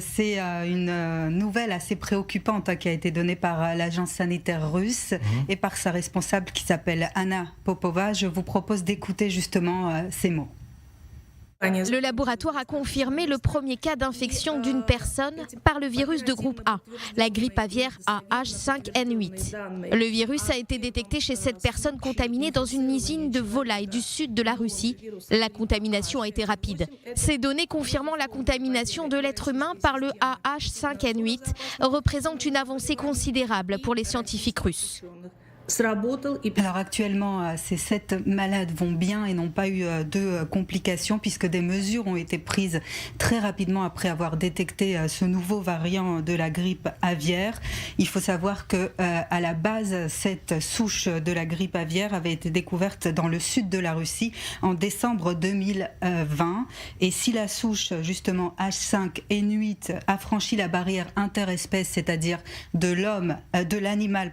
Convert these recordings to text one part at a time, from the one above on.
c'est une nouvelle assez préoccupante qui a été donnée par l'agence sanitaire russe et par sa responsable qui s'appelle Anna Popova. Je vous propose d'écouter justement ces mots. Le laboratoire a confirmé le premier cas d'infection d'une personne par le virus de groupe A, la grippe aviaire AH5N8. Le virus a été détecté chez cette personne contaminée dans une usine de volailles du sud de la Russie. La contamination a été rapide. Ces données confirmant la contamination de l'être humain par le AH5N8 représentent une avancée considérable pour les scientifiques russes. Alors actuellement, ces 7 malades vont bien et n'ont pas eu de complications puisque des mesures ont été prises très rapidement après avoir détecté ce nouveau variant de la grippe aviaire. Il faut savoir que à la base, cette souche de la grippe aviaire avait été découverte dans le sud de la Russie en décembre 2020. Et si la souche justement H5N8 a franchi la barrière interespèce, c'est-à-dire de l'animal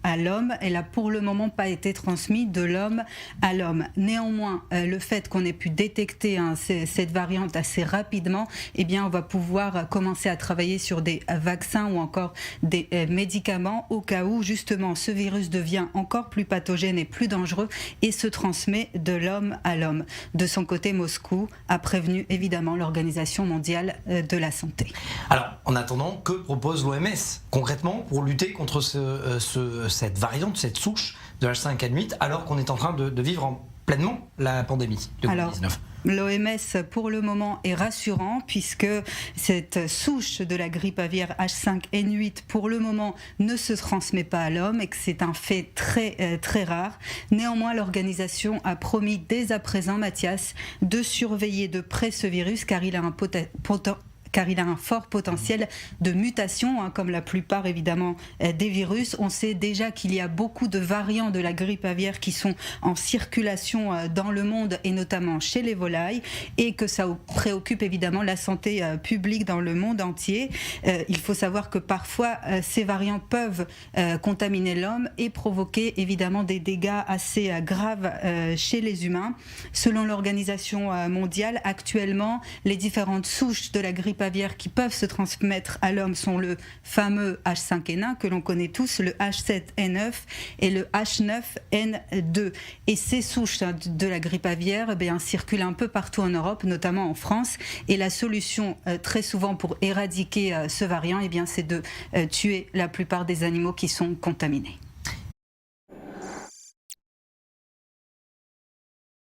à l'homme, elle n'a pour le moment pas été transmise de l'homme à l'homme. Néanmoins, le fait qu'on ait pu détecter cette variante assez rapidement, eh bien, on va pouvoir commencer à travailler sur des vaccins ou encore des médicaments au cas où justement ce virus devient encore plus pathogène et plus dangereux et se transmet de l'homme à l'homme. De son côté, Moscou a prévenu évidemment l'Organisation mondiale de la santé. Alors, en attendant, que propose l'OMS concrètement pour lutter contre cette variante, cette souche de H5N8, alors qu'on est en train de vivre pleinement la pandémie de Covid-19 ? L'OMS, pour le moment, est rassurant puisque cette souche de la grippe aviaire H5N8, pour le moment, ne se transmet pas à l'homme et que c'est un fait très rare. Néanmoins, l'organisation a promis dès à présent, Mathias, de surveiller de près ce virus car il a un fort potentiel de mutation, comme la plupart évidemment des virus. On sait déjà qu'il y a beaucoup de variants de la grippe aviaire qui sont en circulation dans le monde et notamment chez les volailles et que ça préoccupe évidemment la santé publique dans le monde entier. Il faut savoir que parfois ces variants peuvent contaminer l'homme et provoquer évidemment des dégâts assez graves chez les humains. Selon l'Organisation mondiale, actuellement, les différentes souches de la grippe aviaire qui peuvent se transmettre à l'homme sont le fameux H5N1 que l'on connaît tous, le H7N9 et le H9N2. Et ces souches de la grippe aviaire circulent un peu partout en Europe, notamment en France. Et la solution très souvent pour éradiquer ce variant, c'est de tuer la plupart des animaux qui sont contaminés.